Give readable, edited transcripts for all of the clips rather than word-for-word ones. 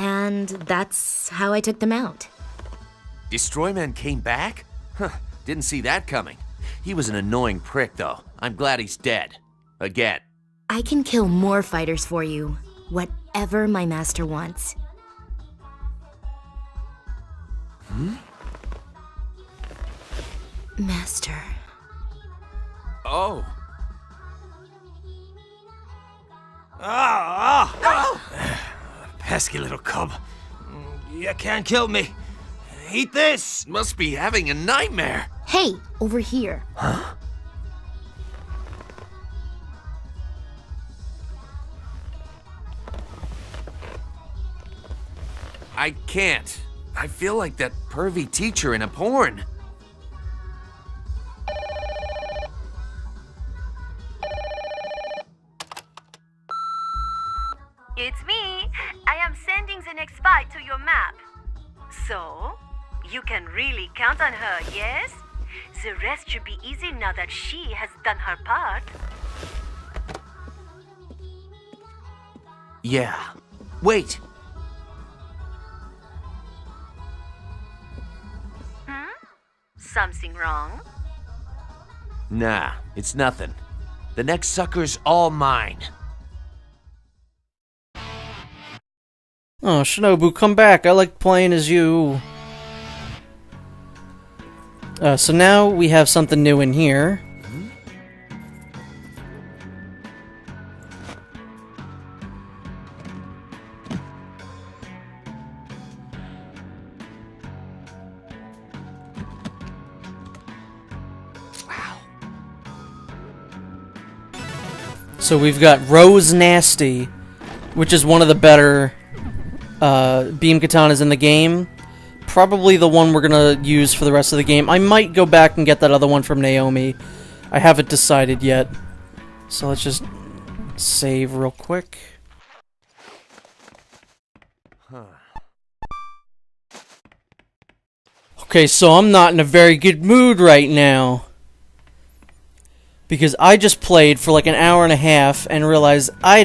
and that's how I took them out. Destroyman came back? Huh, didn't see that coming. He was an annoying prick, though. I'm glad he's dead. Again. I can kill more fighters for you, whatever my master wants. Master. Oh. Pesky little cub. You can't kill me. Eat this! Must be having a nightmare. Hey, over here. Huh? I can't. I feel like that pervy teacher in a porn. It's me. I am sending the next fight to your map. So, you can really count on her, yes? The rest should be easy now that she has done her part. Yeah. Wait. Something wrong? Nah, it's nothing. The next sucker's all mine. Oh, Shinobu, come back. I like playing as you. So now we have something new in here. So we've got Rose Nasty, which is one of the better beam katanas in the game. Probably the one we're gonna use for the rest of the game. I might go back and get that other one from Naomi. I haven't decided yet. So let's just save real quick. Okay, so I'm not in a very good mood right now. Because I just played for like an hour and a half and realized I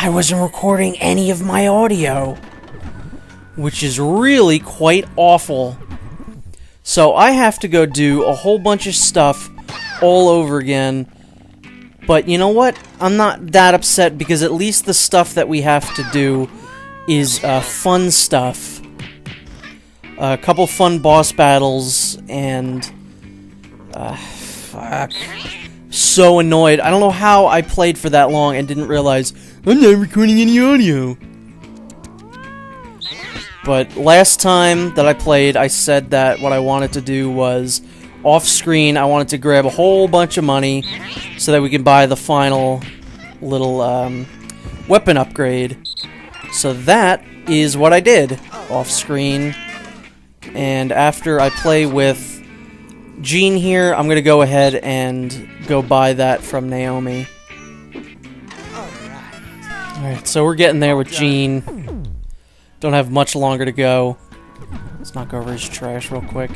wasn't recording any of my audio. Which is really quite awful. So I have to go do a whole bunch of stuff all over again. But you know what? I'm not that upset because at least the stuff that we have to do is fun stuff. A couple fun boss battles and... fuck. So annoyed. I don't know how I played for that long and didn't realize I'm not recording any audio. But last time that I played, I said that what I wanted to do was, off-screen, I wanted to grab a whole bunch of money so that we can buy the final little weapon upgrade. So that is what I did, off-screen. And after I play with Jean here, I'm going to go ahead and go buy that from Naomi. Alright, so we're getting there with Jean. Don't have much longer to go. Let's knock over his trash real quick.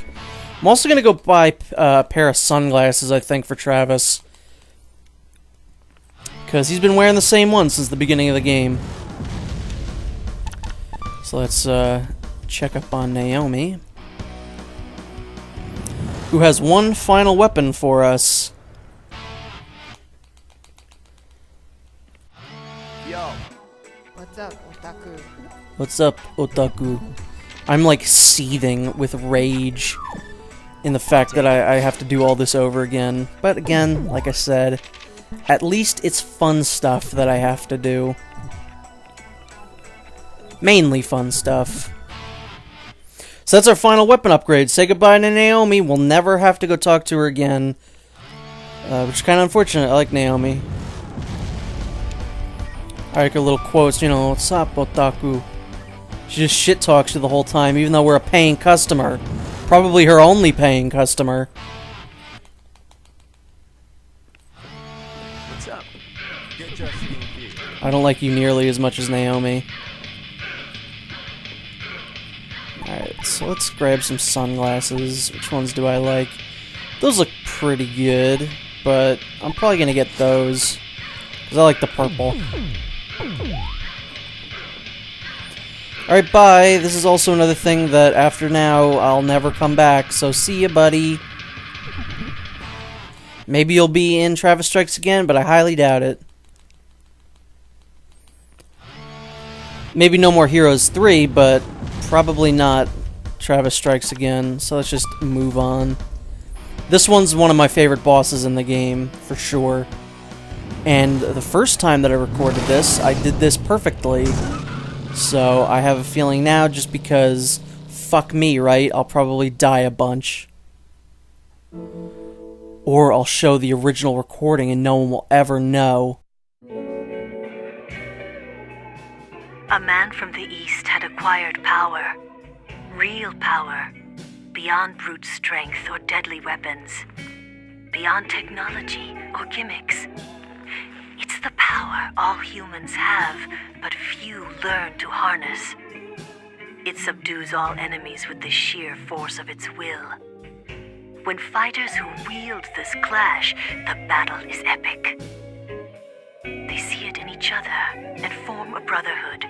I'm also going to go buy a pair of sunglasses, I think, for Travis. Because he's been wearing the same one since the beginning of the game. So let's check up on Naomi, who has one final weapon for us. Yo. What's up, Otaku? What's up, Otaku? I'm like seething with rage in the fact that I have to do all this over again. But again, like I said, at least it's fun stuff that I have to do. Mainly fun stuff. So that's our final weapon upgrade. Say goodbye to Naomi. We'll never have to go talk to her again. Which is kind of unfortunate. I like Naomi. I like her little quotes, you know, what's up, Otaku? She just shit talks you the whole time, even though we're a paying customer. Probably her only paying customer. What's up? Get your thing here. I don't like you nearly as much as Naomi. Alright, so let's grab some sunglasses. Which ones do I like? Those look pretty good, but I'm probably gonna get those. Because I like the purple. Alright, bye. This is also another thing that after now, I'll never come back, so see ya, buddy. Maybe you'll be in Travis Strikes Again, but I highly doubt it. Maybe No More Heroes 3, but probably not Travis Strikes Again, so let's just move on. This one's one of my favorite bosses in the game, for sure. And the first time that I recorded this, I did this perfectly. So I have a feeling now, just because, fuck me, right? I'll probably die a bunch. Or I'll show the original recording and no one will ever know. A man from the East had acquired power. Real power. Beyond brute strength or deadly weapons. Beyond technology or gimmicks. It's the power all humans have, but few learn to harness. It subdues all enemies with the sheer force of its will. When fighters who wield this clash, the battle is epic. They see it in each other and form a brotherhood.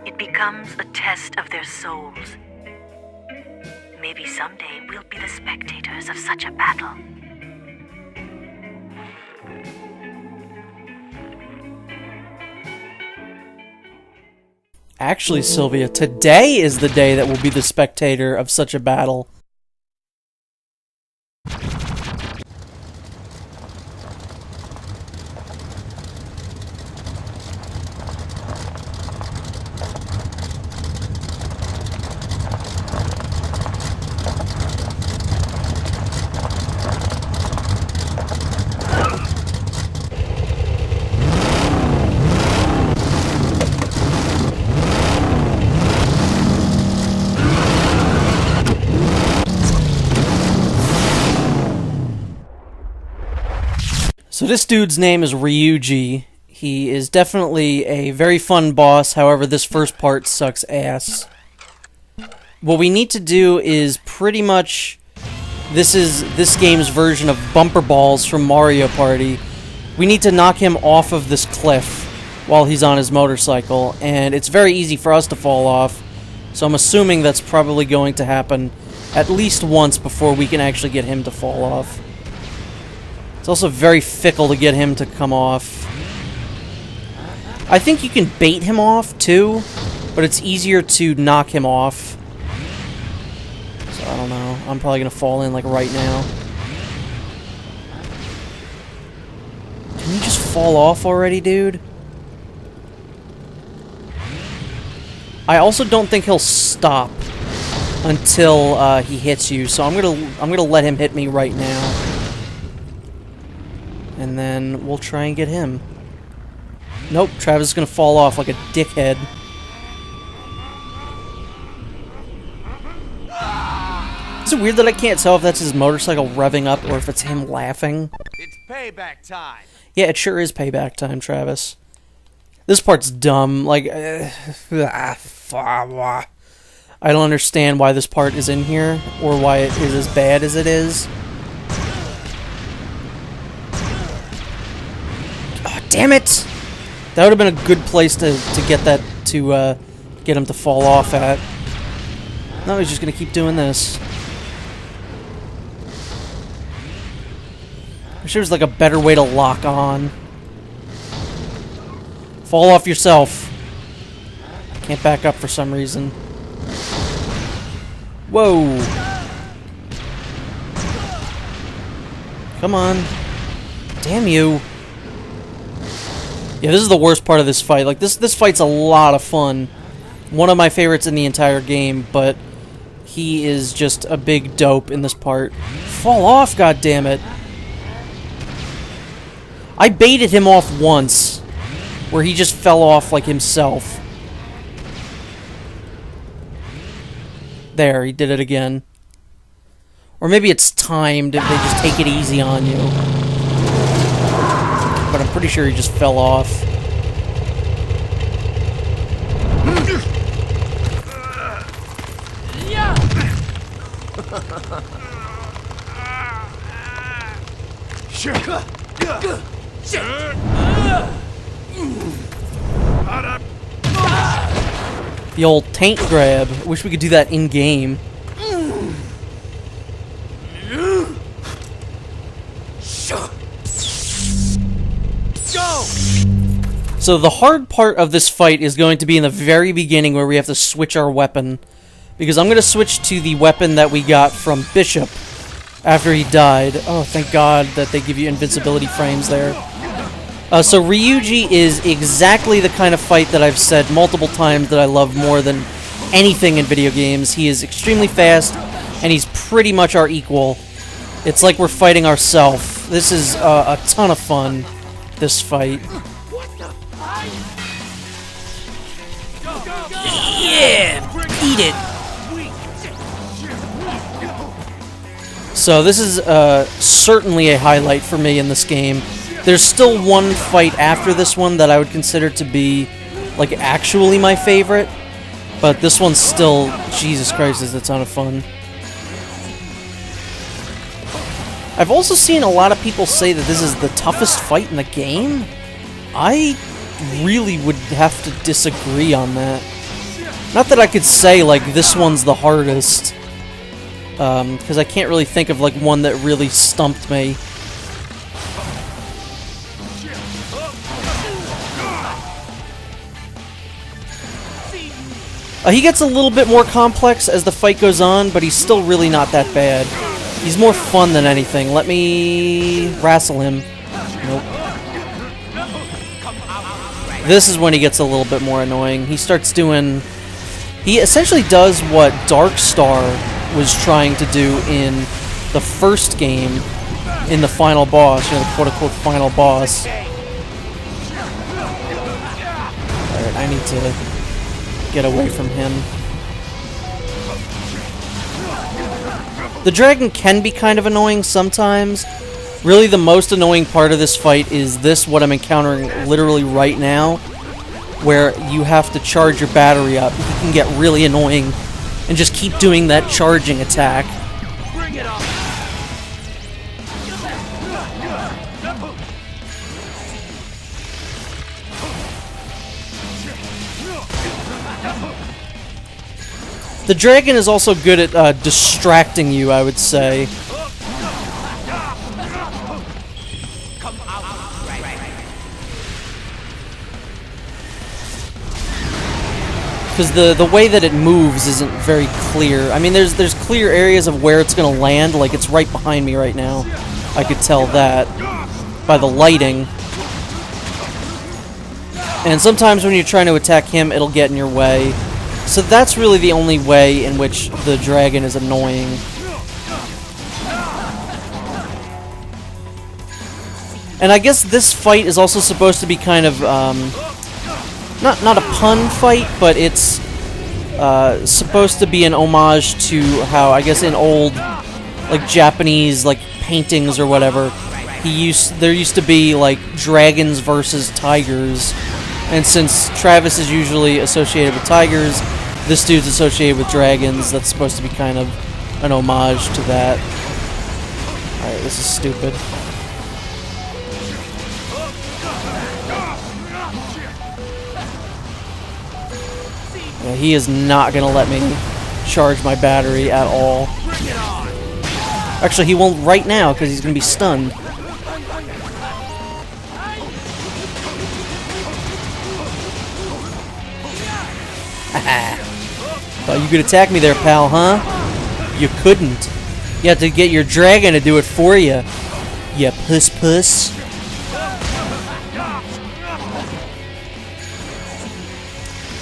It becomes a test of their souls. Maybe someday we'll be the spectators of such a battle. Actually, Sylvia, today is the day that will be the spectator of such a battle. So this dude's name is Ryuji. He is definitely a very fun boss, however this first part sucks ass. What we need to do is pretty much... This is this game's version of Bumper Balls from Mario Party. We need to knock him off of this cliff while he's on his motorcycle, and it's very easy for us to fall off, so I'm assuming that's probably going to happen at least once before we can actually get him to fall off. It's also very fickle to get him to come off. I think you can bait him off, too, but it's easier to knock him off. So, I don't know. I'm probably gonna fall in, like, right now. Can you just fall off already, dude? I also don't think he'll stop until he hits you, so I'm gonna let him hit me right now. And then we'll try and get him. Nope, Travis is gonna fall off like a dickhead. Is it weird that I can't tell if that's his motorcycle revving up or if it's him laughing? It's payback time. Yeah, it sure is payback time, Travis. This part's dumb. Like, I don't understand why this part is in here or why it is as bad as it is. Damn it! That would have been a good place to get that to get him to fall off at. No, he's just gonna keep doing this. I wish there was like a better way to lock on. Fall off yourself. Can't back up for some reason. Whoa! Come on. Damn you. Yeah, this is the worst part of this fight. Like, this fight's a lot of fun. One of my favorites in the entire game, but he is just a big dope in this part. Fall off, goddammit. I baited him off once, where he just fell off like himself. There, he did it again. Or maybe it's timed if they just take it easy on you. But I'm pretty sure he just fell off. The old taint grab. Wish we could do that in-game. Go! So the hard part of this fight is going to be in the very beginning where we have to switch our weapon. Because I'm going to switch to the weapon that we got from Bishop after he died. Oh, thank God that they give you invincibility frames there. So Ryuji is exactly the kind of fight that I've said multiple times that I love more than anything in video games. He is extremely fast, and he's pretty much our equal. It's like we're fighting ourselves. This is a ton of fun, this fight. Yeah! Eat it! So this is certainly a highlight for me in this game. There's still one fight after this one that I would consider to be, like, actually my favorite. But this one's still, Jesus Christ, is a ton of fun. I've also seen a lot of people say that this is the toughest fight in the game. I really would have to disagree on that. Not that I could say, like, this one's the hardest. Because I can't really think of, like, one that really stumped me. He gets a little bit more complex as the fight goes on, but he's still really not that bad. He's more fun than anything. Let me wrestle him. Nope. This is when he gets a little bit more annoying. He starts doing... He essentially does what Darkstar was trying to do in the first game, in the final boss, you know, the quote-unquote final boss. Alright, I need to get away from him. The dragon can be kind of annoying sometimes. Really, the most annoying part of this fight is this, what I'm encountering literally right now, where you have to charge your battery up. You can get really annoying and just keep doing that charging attack. Bring it on! The dragon is also good at distracting you, I would say. Because the way that it moves isn't very clear. I mean, there's clear areas of where it's going to land, like it's right behind me right now. I could tell that by the lighting. And sometimes when you're trying to attack him, it'll get in your way. So that's really the only way in which the dragon is annoying. And I guess this fight is also supposed to be kind of, not a pun fight, but it's supposed to be an homage to how, I guess in old, like, Japanese, like, paintings or whatever, there used to be, like, dragons versus tigers. And since Travis is usually associated with tigers, this dude's associated with dragons. That's supposed to be kind of an homage to that. Alright, this is stupid. Yeah, he is not gonna let me charge my battery at all. Actually, he won't right now because he's gonna be stunned. Thought you could attack me there, pal, huh? You couldn't. You had to get your dragon to do it for you. You puss.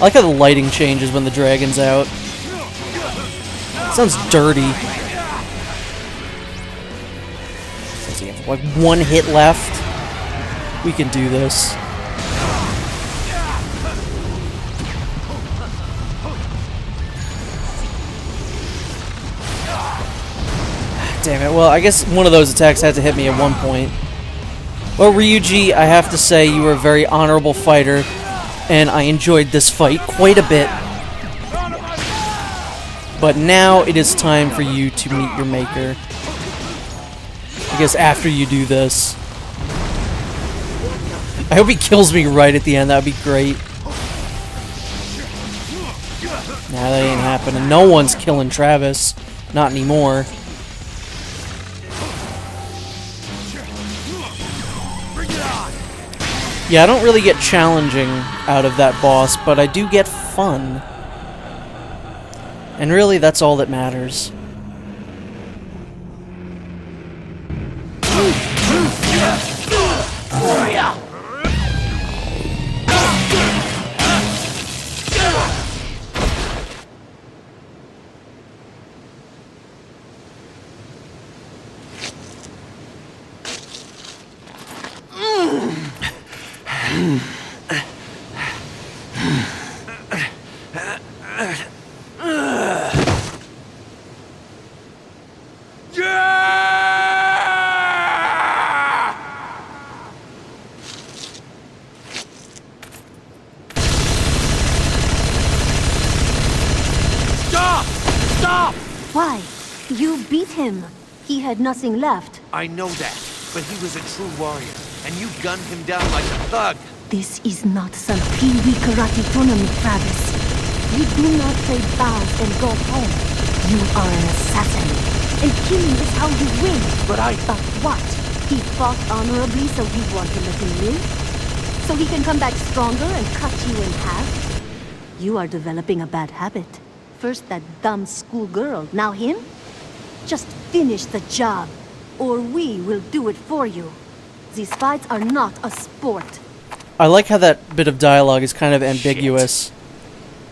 I like how the lighting changes when the dragon's out. It sounds dirty. Let's see, like one hit left. We can do this. Damn it, well, I guess one of those attacks had to hit me at one point. Well, Ryuji, I have to say you were a very honorable fighter, and I enjoyed this fight quite a bit. But now it is time for you to meet your maker. I guess after you do this. I hope he kills me right at the end, that would be great. Nah, that ain't happening. No one's killing Travis. Not anymore. Yeah, I don't really get challenging out of that boss, but I do get fun. And really, that's all that matters. Stop! Why? You beat him. He had nothing left. I know that, but he was a true warrior, and you gunned him down like a thug. This is not some Pee-wee karate tournament, Travis. You do not play bows and go home. You are an assassin, and killing is how you win. But what? He fought honorably, so you want to let him live? So he can come back stronger and cut you in half? You are developing a bad habit. First that dumb schoolgirl, now him? Just finish the job, or we will do it for you. These fights are not a sport. I like how that bit of dialogue is kind of ambiguous.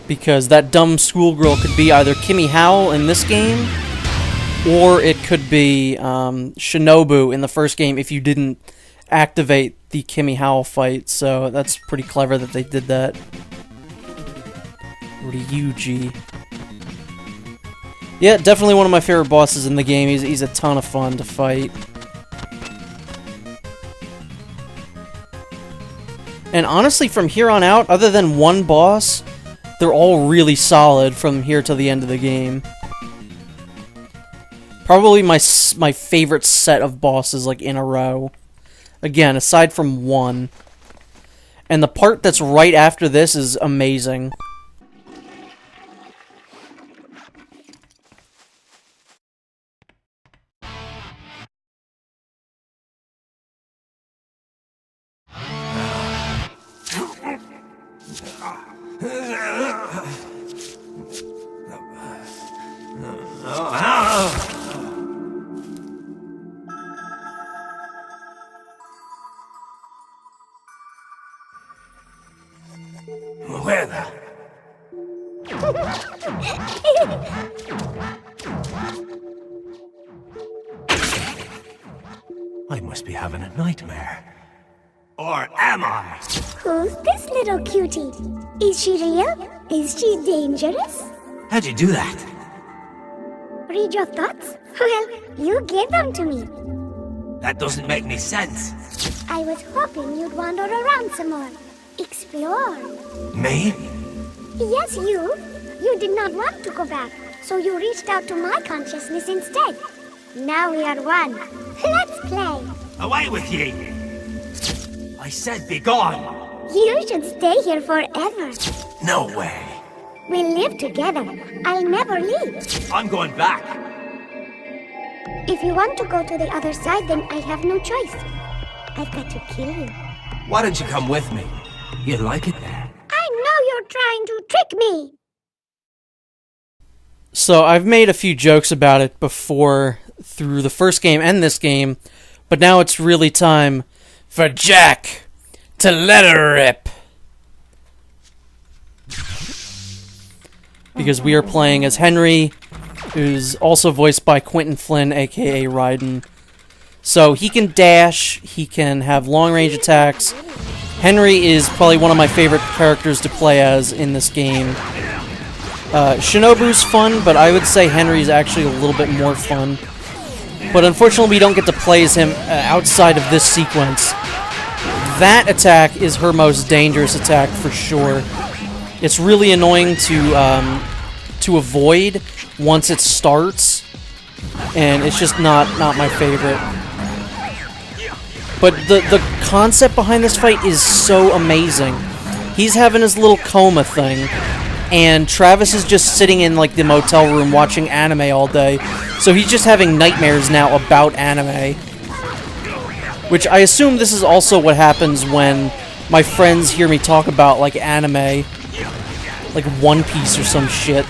Because that dumb schoolgirl could be either Kimmy Howell in this game, or it could be Shinobu in the first game if you didn't activate the Kimmy Howell fight. So that's pretty clever that they did that. Ryuji. Yeah, definitely one of my favorite bosses in the game. He's a ton of fun to fight. And honestly, from here on out, other than one boss, they're all really solid from here to the end of the game. Probably my favorite set of bosses, like, in a row. Again, aside from one. And the part that's right after this is amazing. Where the... I must be having a nightmare. Or am I? Who's this little cutie? Is she real? Is she dangerous? How'd you do that? Read your thoughts? Well, you gave them to me. That doesn't make any sense. I was hoping you'd wander around some more. Explore. Me? Yes, you. You did not want to go back, so you reached out to my consciousness instead. Now we are one. Let's play. Away with ye! I said be gone! You should stay here forever. No way! We'll live together. I'll never leave. I'm going back! If you want to go to the other side, then I have no choice. I've got to kill you. Why don't you come with me? You like it there? I know you're trying to trick me. So I've made a few jokes about it before through the first game and this game, but now it's really time for Jack to let her rip. Because we are playing as Henry, who's also voiced by Quentin Flynn, aka Raiden. So he can dash, he can have long-range attacks. Henry is probably one of my favorite characters to play as in this game. Shinobu's fun, but I would say Henry's actually a little bit more fun. But unfortunately, we don't get to play as him outside of this sequence. That attack is her most dangerous attack for sure. It's really annoying to avoid once it starts, and it's just not my favorite. But the concept behind this fight is so amazing. He's having his little coma thing, and Travis is just sitting in like the motel room watching anime all day. So he's just having nightmares now about anime. Which I assume this is also what happens when my friends hear me talk about like anime. Like One Piece or some shit.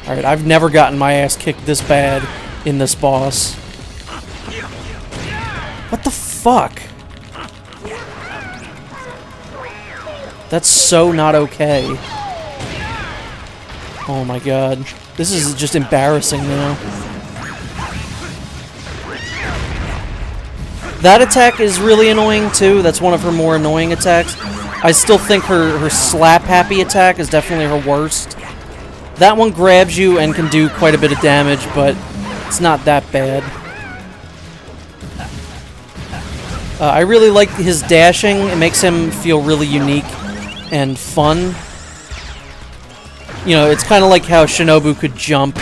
Alright, I've never gotten my ass kicked this bad in this boss. What the fuck? That's so not okay. Oh my god. This is just embarrassing now. That attack is really annoying too. That's one of her more annoying attacks. I still think her slap happy attack is definitely her worst. That one grabs you and can do quite a bit of damage, but it's not that bad. I really like his dashing. It makes him feel really unique and fun. You know, it's kind of like how Shinobu could jump.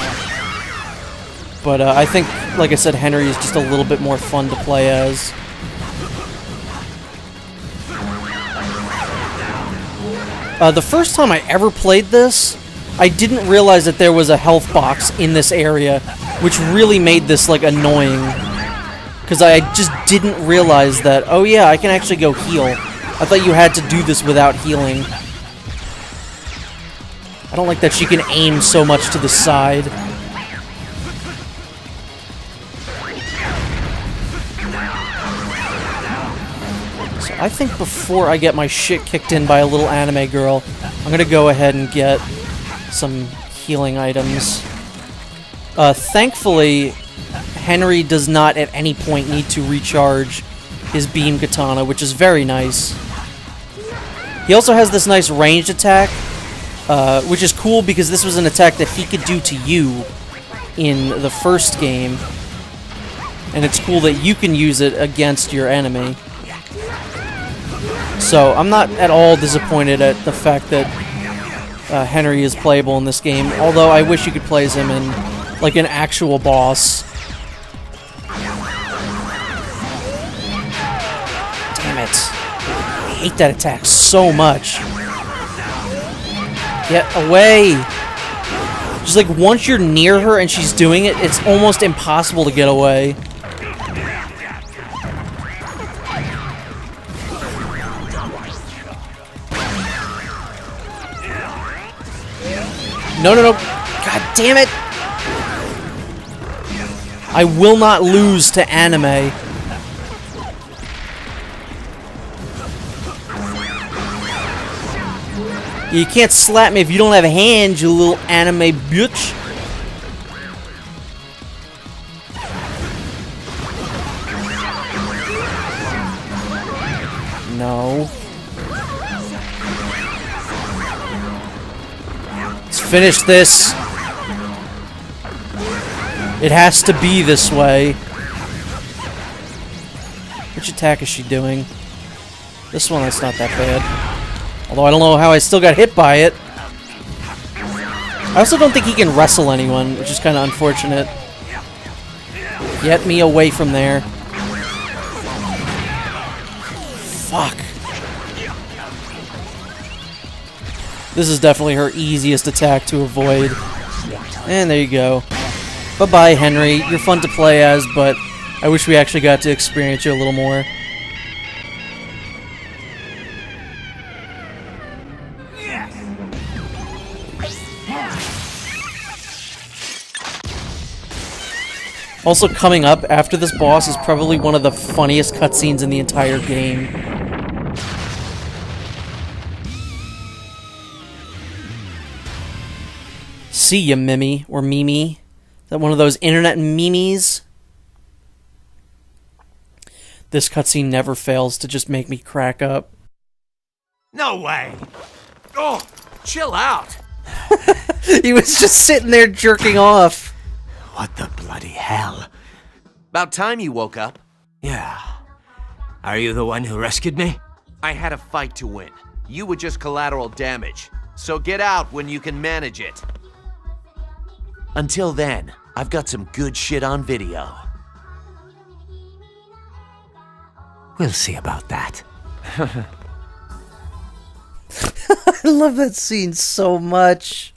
But I think, like I said, Henry is just a little bit more fun to play as. The first time I ever played this, I didn't realize that there was a health box in this area, which really made this, like, annoying. Because I just didn't realize that, oh yeah, I can actually go heal. I thought you had to do this without healing. I don't like that she can aim so much to the side. So I think before I get my shit kicked in by a little anime girl, I'm gonna go ahead and get some healing items. Thankfully, Henry does not at any point need to recharge his beam katana, which is very nice. He also has this nice ranged attack, which is cool because this was an attack that he could do to you in the first game. And it's cool that you can use it against your enemy. So I'm not at all disappointed at the fact that Henry is playable in this game, although I wish you could play as him in like an actual boss. Damn it. I hate that attack so much. Get away! Just like once you're near her and she's doing it, it's almost impossible to get away. No, no, no. God damn it. I will not lose to anime. You can't slap me if you don't have hands, you little anime bitch. No. Let's finish this. It has to be this way. Which attack is she doing? This one, that's not that bad. Although I don't know how I still got hit by it. I also don't think he can wrestle anyone, which is kind of unfortunate. Get me away from there. Fuck. This is definitely her easiest attack to avoid. And there you go. Bye-bye, Henry. You're fun to play as, but I wish we actually got to experience you a little more. Also, coming up after this boss is probably one of the funniest cutscenes in the entire game. See ya, Mimi, or Mimi. Is that one of those internet memes? This cutscene never fails to just make me crack up. No way! Oh, chill out! He was just sitting there jerking off. What the bloody hell? About time you woke up. Yeah. Are you the one who rescued me? I had a fight to win. You were just collateral damage. So get out when you can manage it. Until then, I've got some good shit on video. We'll see about that. I love that scene so much.